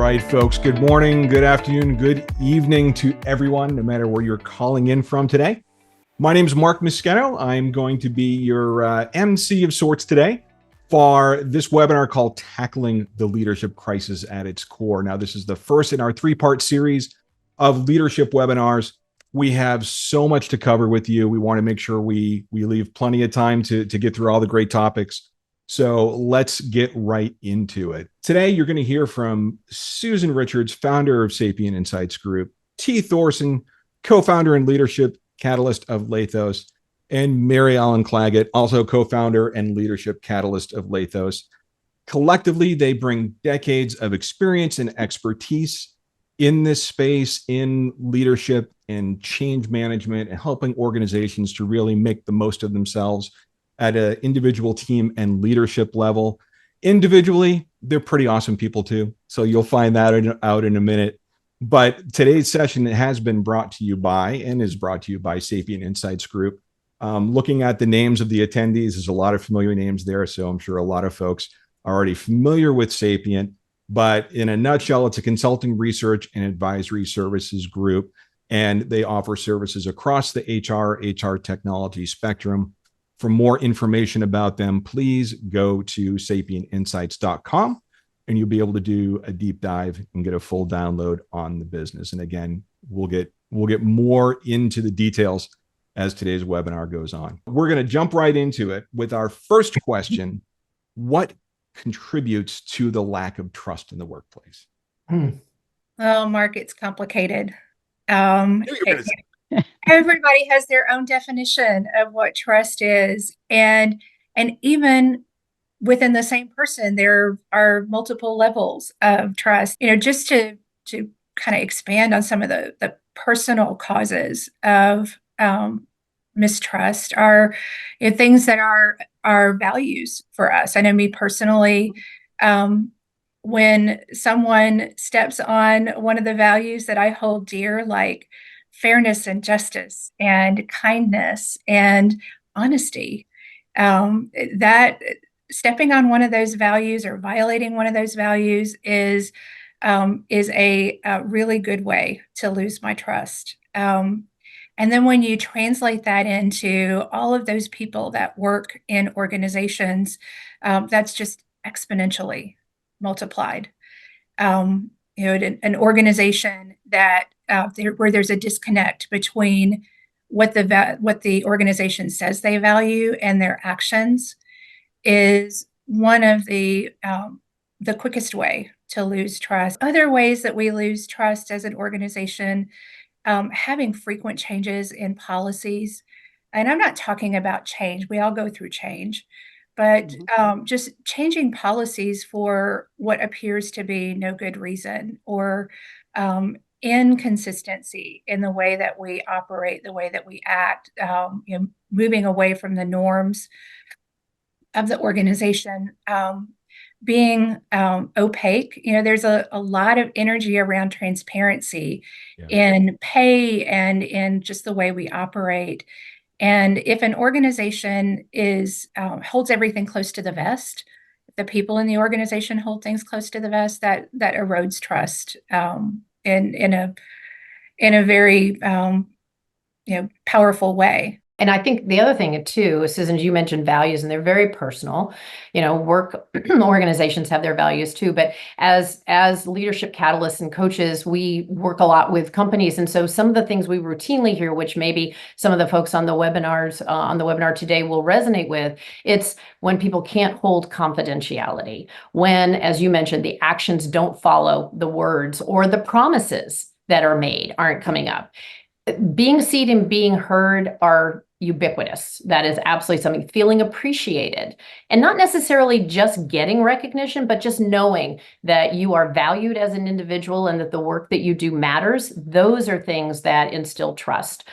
right, folks. Good morning, good afternoon, good evening to everyone, no matter where you're calling in from today. My name is Mark Moschetto. I'm going to be your MC of sorts today for this webinar called Tackling the Leadership Crisis at its Core. Now, this is the first in our three-part series of leadership webinars. We have so much to cover with you. We want to make sure we leave plenty of time to get through all the great topics. So let's get right into it. Today, you're going to hear from Susan Richards, founder of Sapient Insights Group, T. Thorson, co-founder and leadership catalyst of Lathos, and Mary Ellen Claggett, also co-founder and leadership catalyst of Lathos. Collectively, they bring decades of experience and expertise in this space, in leadership and change management, and helping organizations to really make the most of themselves at an individual, team, and leadership level. Individually, they're pretty awesome people too. So you'll find that out in a minute. But today's session has been brought to you by and is brought to you by Sapient Insights Group. Looking at the names of the attendees, there's a lot of familiar names there. So I'm sure a lot of folks are already familiar with Sapient. But in a nutshell, it's a consulting, research, and advisory services group. And they offer services across the HR technology spectrum. For more information about them, please go to sapientinsights.com and you'll be able to do a deep dive and get a full download on the business. And again, we'll get more into the details as today's webinar goes on. We're going to jump right into it with our first question. What contributes to the lack of trust in the workplace? Well, Mark, it's complicated. Everybody has their own definition of what trust is. And even within the same person, there are multiple levels of trust. Just to kind of expand on some of the personal causes of mistrust are things that are values for us. I know me personally, when someone steps on one of the values that I hold dear, like fairness and justice and kindness and honesty, that stepping on one of those values or violating one of those values is a really good way to lose my trust. And then when you translate that into all of those people that work in organizations, that's just exponentially multiplied. An organization that where there's a disconnect between what the organization says they value and their actions is one of the quickest way to lose trust. Other ways that we lose trust as an organization, having frequent changes in policies. And I'm not talking about change. We all go through change. But just changing policies for what appears to be no good reason, or inconsistency in the way that we operate, the way that we act, moving away from the norms of the organization, being opaque. There's a lot of energy around transparency in pay and in just the way we operate. And if an organization holds everything close to the vest, if the people in the organization hold things close to the vest, that erodes trust in a very powerful way. And I think the other thing too, Susan, you mentioned values, and they're very personal. Work organizations have their values too. But as leadership catalysts and coaches, we work a lot with companies, and so some of the things we routinely hear, which maybe some of the folks on the webinar today will resonate with, it's when people can't hold confidentiality, when, as you mentioned, the actions don't follow the words, or the promises that are made aren't coming up. Being seen and being heard are ubiquitous. That is absolutely something. Feeling appreciated, and not necessarily just getting recognition, but just knowing that you are valued as an individual and that the work that you do matters. Those are things that instill trust.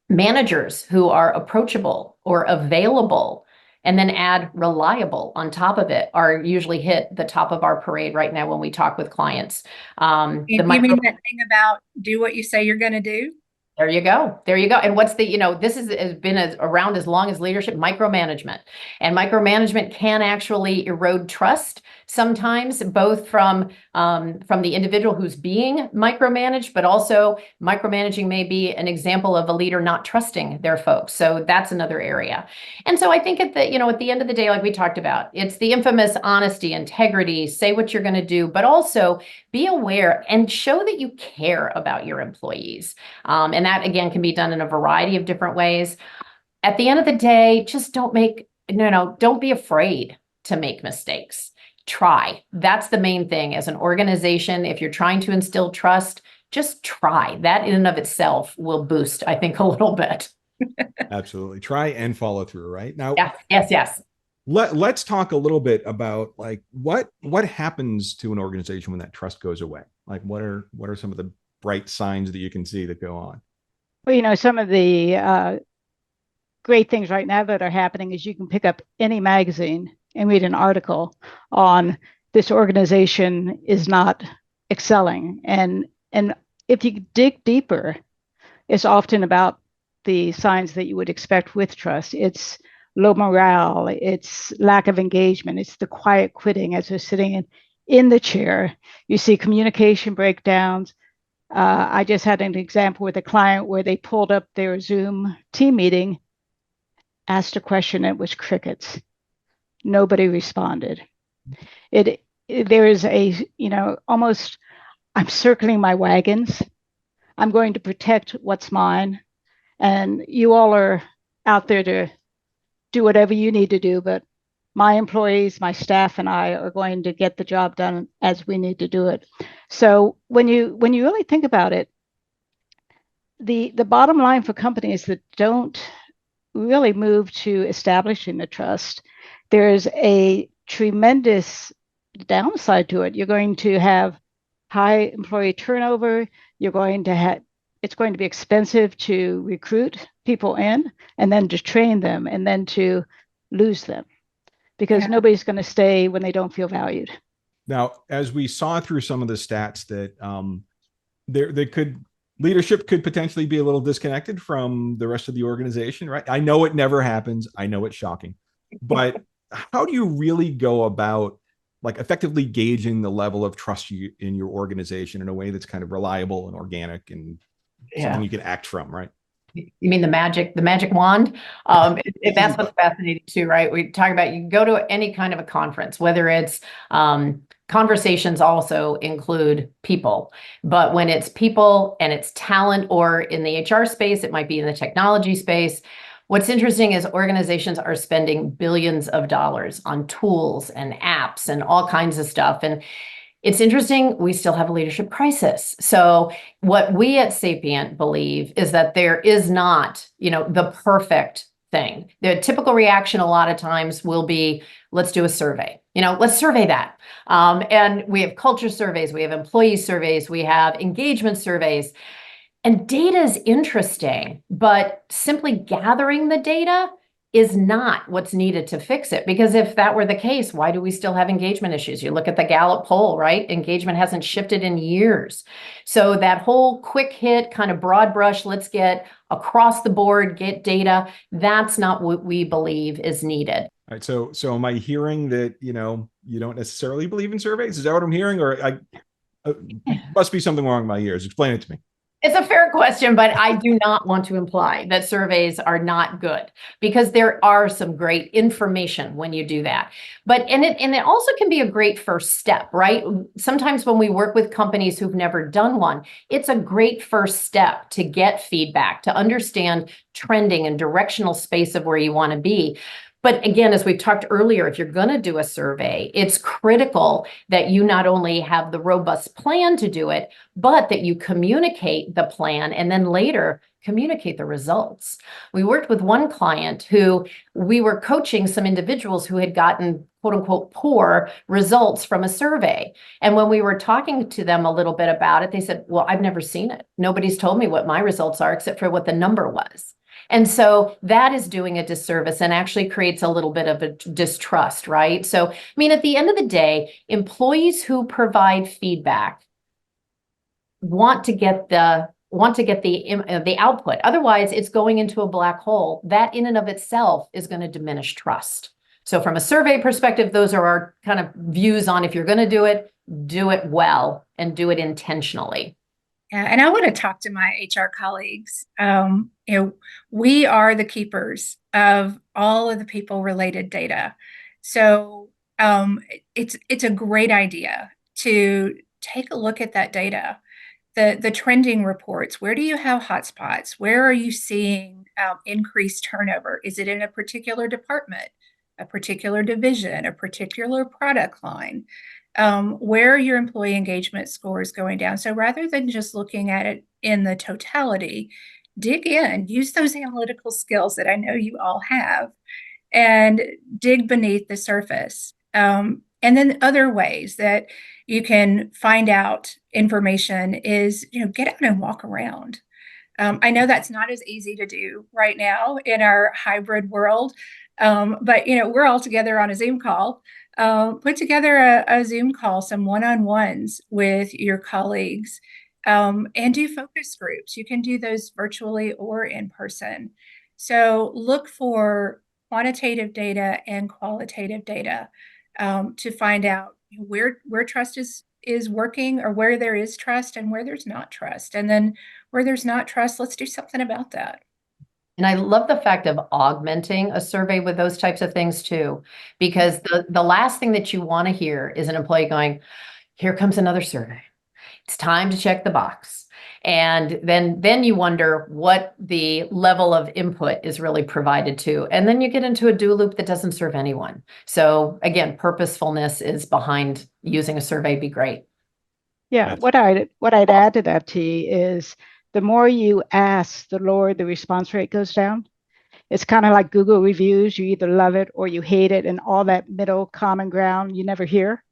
Managers who are approachable or available, and then add reliable on top of it, are usually hit the top of our parade right now when we talk with clients. You mean that thing about do what you say you're going to do? There you go. There you go. And what's this has been around as long as leadership, micromanagement. And micromanagement can actually erode trust sometimes, both from the individual who's being micromanaged, but also micromanaging may be an example of a leader not trusting their folks. So that's another area. And so I think at the end of the day, like we talked about, it's the infamous honesty, integrity, say what you're going to do, but also be aware and show that you care about your employees. And that, again, can be done in a variety of different ways. At the end of the day, just don't be afraid to make mistakes. Try. That's the main thing as an organization. If you're trying to instill trust, just try. That in and of itself will boost, I think, a little bit. Absolutely. Try and follow through, right? Now, yes. Let's talk a little bit about like what happens to an organization when that trust goes away. Like what are some of the bright signs that you can see that go on? Well, some of the great things right now that are happening is you can pick up any magazine and read an article on this organization is not excelling. And if you dig deeper, it's often about the signs that you would expect with trust. It's low morale, it's lack of engagement, it's the quiet quitting as they're sitting in the chair. You see communication breakdowns. I just had an example with a client where they pulled up their Zoom team meeting, asked a question, it was crickets. Nobody responded. There is almost, I'm circling my wagons. I'm going to protect what's mine. And you all are out there to do whatever you need to do, but my employees, my staff, and I are going to get the job done as we need to do it. So when you really think about it, the bottom line for companies that don't really move to establishing the trust, there's a tremendous downside to it. You're going to have high employee turnover. It's going to be expensive to recruit people in and then to train them and then to lose them because nobody's going to stay when they don't feel valued. Now, as we saw through some of the stats that leadership could potentially be a little disconnected from the rest of the organization, right? I know it never happens. I know it's shocking, but how do you really go about like effectively gauging the level of trust in your organization in a way that's kind of reliable and organic and something you can act from, right? You mean the magic wand? That's what's fascinating too, right? We talk about, you go to any kind of a conference, whether it's conversations also include people, but when it's people and it's talent, or in the HR space, it might be in the technology space. What's interesting is organizations are spending billions of dollars on tools and apps and all kinds of stuff. And it's interesting, we still have a leadership crisis. So what we at Sapient believe is that there is not, the perfect thing. The typical reaction a lot of times will be, let's do a survey. Let's survey that. And we have culture surveys, we have employee surveys, we have engagement surveys. And data is interesting, but simply gathering the data is not what's needed to fix it. Because if that were the case, why do we still have engagement issues? You look at the Gallup poll, right? Engagement hasn't shifted in years. So that whole quick hit, kind of broad brush, let's get across the board, get data, that's not what we believe is needed. All right. So am I hearing that, you don't necessarily believe in surveys? Is that what I'm hearing? Or must be something wrong with my ears. Explain it to me. It's a fair question, but I do not want to imply that surveys are not good, because there are some great information when you do that. And it also can be a great first step, right? Sometimes when we work with companies who've never done one, it's a great first step to get feedback, to understand trending and directional space of where you want to be. But again, as we talked earlier, if you're going to do a survey, it's critical that you not only have the robust plan to do it, but that you communicate the plan and then later communicate the results. We worked with one client who we were coaching some individuals who had gotten quote unquote poor results from a survey. And when we were talking to them a little bit about it, they said, well, I've never seen it. Nobody's told me what my results are except for what the number was. And so that is doing a disservice and actually creates a little bit of a distrust, right? So, at the end of the day, employees who provide feedback want to get the output. Otherwise, it's going into a black hole. That in and of itself is going to diminish trust. So from a survey perspective, those are our kind of views on if you're going to do it well and do it intentionally. Yeah, and I want to talk to my HR colleagues. We are the keepers of all of the people related data. So it's a great idea to take a look at that data, the trending reports. Where do you have hotspots? Where are you seeing increased turnover? Is it in a particular department, a particular division, a particular product line? Where are your employee engagement scores going down? So rather than just looking at it in the totality, dig in, use those analytical skills that I know you all have, and dig beneath the surface. And then other ways that you can find out information is, get out and walk around. I know that's not as easy to do right now in our hybrid world, but we're all together on a Zoom call. Put together a Zoom call, some one-on-ones with your colleagues, and do focus groups. You can do those virtually or in person. So look for quantitative data and qualitative data to find out where trust is working, or where there is trust and where there's not trust. And then where there's not trust, let's do something about that. And I love the fact of augmenting a survey with those types of things too, because the last thing that you want to hear is an employee going, here comes another survey. It's time to check the box. And then you wonder what the level of input is really provided to. And then you get into a do loop that doesn't serve anyone. So again, purposefulness is behind using a survey. Be great. Yeah, what I'd add to that, T, is the more you ask, the lower the response rate goes down. It's kind of like Google reviews. You either love it or you hate it, and all that middle common ground you never hear.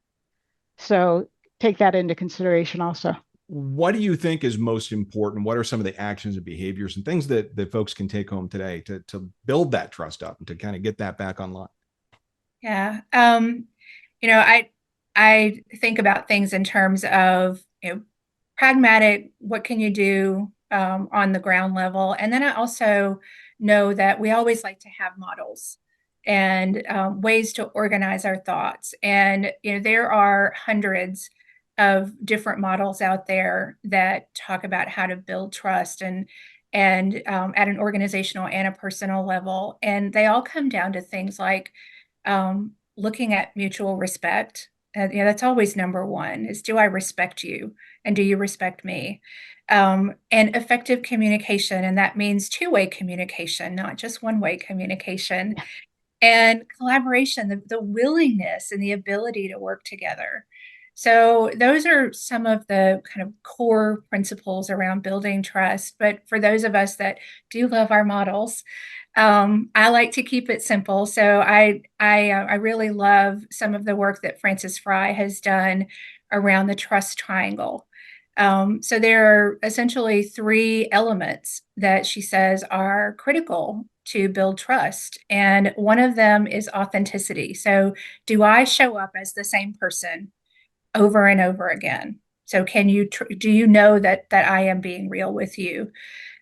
So take that into consideration also. What do you think is most important? What are some of the actions and behaviors and things that folks can take home today to build that trust up and to kind of get that back online? Yeah. I think about things in terms of, pragmatic, what can you do on the ground level? And then I also know that we always like to have models and ways to organize our thoughts. And, there are hundreds of different models out there that talk about how to build trust and at an organizational and a personal level. And they all come down to things like looking at mutual respect. That's always number one, is, do I respect you? And do you respect me? And effective communication. And that means two-way communication, not just one-way communication. And collaboration, the willingness and the ability to work together. So those are some of the kind of core principles around building trust. But for those of us that do love our models, I like to keep it simple. So I really love some of the work that Frances Frei has done around the trust triangle. So there are essentially three elements that she says are critical to build trust. And one of them is authenticity. So do I show up as the same person over and over again? So do you know that I am being real with you?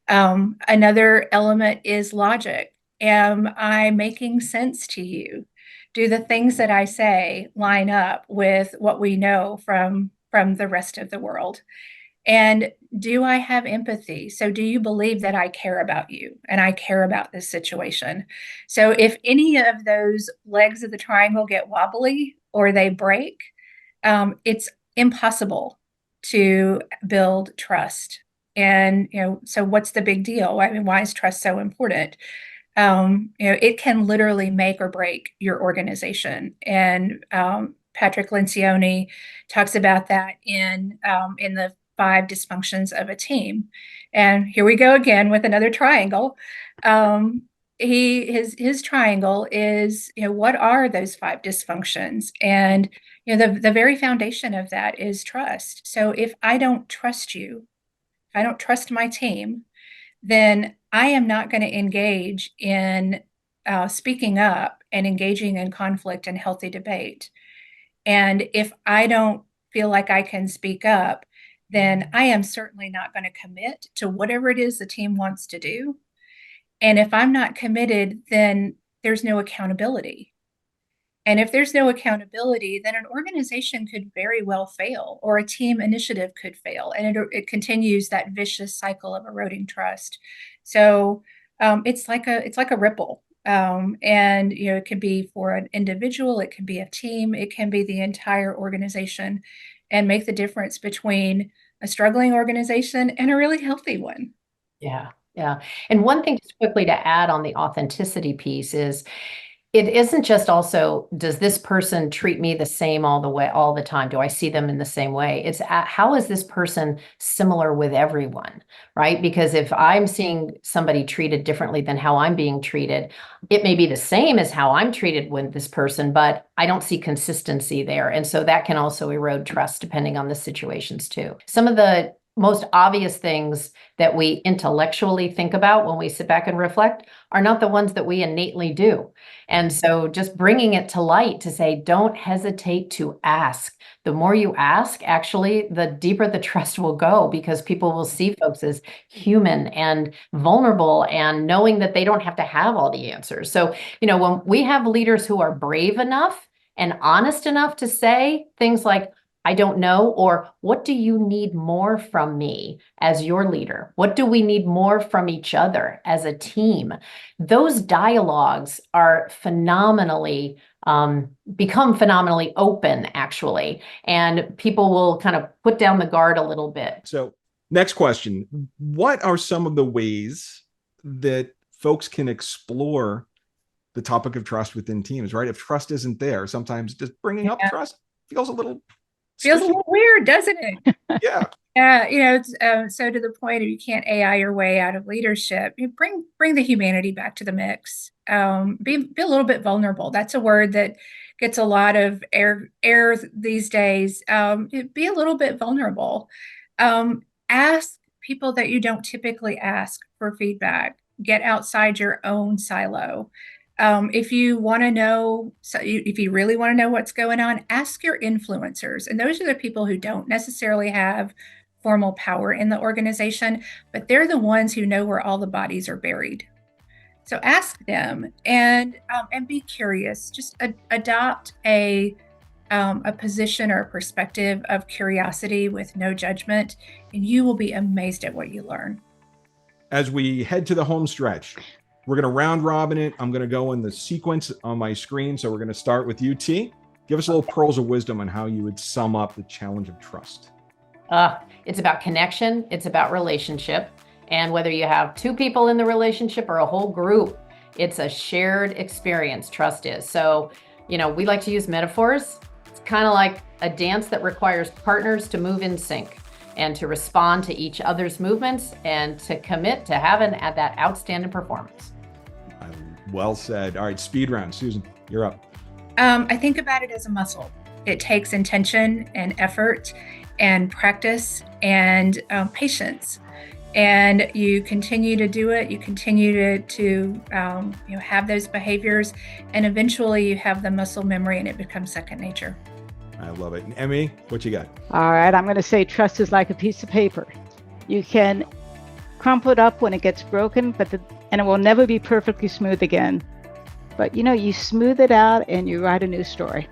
Another element is logic. Am I making sense to you? Do the things that I say line up with what we know from the rest of the world? And do I have empathy? So do you believe that I care about you and I care about this situation? So if any of those legs of the triangle get wobbly or they break, it's impossible to build trust. And, so what's the big deal? I mean, why is trust so important? It can literally make or break your organization. And Patrick Lencioni talks about that in the 5 dysfunctions of a team. And here we go again with another triangle. His triangle is, what are those 5 dysfunctions? And the very foundation of that is trust. So if I don't trust you, if I don't trust my team, then I am not going to engage in speaking up and engaging in conflict and healthy debate. And if I don't feel like I can speak up, then I am certainly not going to commit to whatever it is the team wants to do. And if I'm not committed, then there's no accountability. And if there's no accountability, then an organization could very well fail, or a team initiative could fail, and it continues that vicious cycle of eroding trust. So it's like a ripple, and it could be for an individual, it can be a team, it can be the entire organization, and make the difference between a struggling organization and a really healthy one. Yeah, yeah. And one thing just quickly to add on the authenticity piece is, it isn't just also, does this person treat me the same all the time? Do I see them in the same way? It's how is this person similar with everyone, right? Because if I'm seeing somebody treated differently than how I'm being treated, it may be the same as how I'm treated with this person, but I don't see consistency there. And so that can also erode trust depending on the situations too. Some of the most obvious things that we intellectually think about when we sit back and reflect are not the ones that we innately do. And so just bringing it to light to say, don't hesitate to ask. The more you ask, actually, the deeper the trust will go, because people will see folks as human and vulnerable and knowing that they don't have to have all the answers. So, when we have leaders who are brave enough and honest enough to say things like, I don't know, or what do you need more from me as your leader? What do we need more from each other as a team? Those dialogues are become phenomenally open, actually, and people will kind of put down the guard a little bit. So next question, what are some of the ways that folks can explore the topic of trust within teams, right? If trust isn't there, sometimes just bringing up trust feels a little weird, doesn't it? Yeah. Yeah, so to the point of, you can't AI your way out of leadership. You bring the humanity back to the mix. Be a little bit vulnerable. That's a word that gets a lot of air these days. Be a little bit vulnerable. Ask people that you don't typically ask for feedback. Get outside your own silo. If you want to know, if you really want to know what's going on, ask your influencers. And those are the people who don't necessarily have formal power in the organization, but they're the ones who know where all the bodies are buried. So ask them and be curious. Just adopt a position or a perspective of curiosity with no judgment, and you will be amazed at what you learn. As we head to the home stretch, we're going to round robin it. I'm going to go in the sequence on my screen. So we're going to start with you, T. Give us a little pearls of wisdom on how you would sum up the challenge of trust. It's about connection. It's about relationship. And whether you have two people in the relationship or a whole group, it's a shared experience, trust is. So, we like to use metaphors. It's kind of like a dance that requires partners to move in sync and to respond to each other's movements and to commit to having that outstanding performance. Well said. All right, speed round. Susan, you're up. I think about it as a muscle. It takes intention and effort and practice and patience. And you continue to do it. You continue to have those behaviors, and eventually you have the muscle memory, and it becomes second nature. I love it. And Emmy, what you got? All right, I'm going to say trust is like a piece of paper. You can crumple it up when it gets broken, and it will never be perfectly smooth again. But you smooth it out and you write a new story.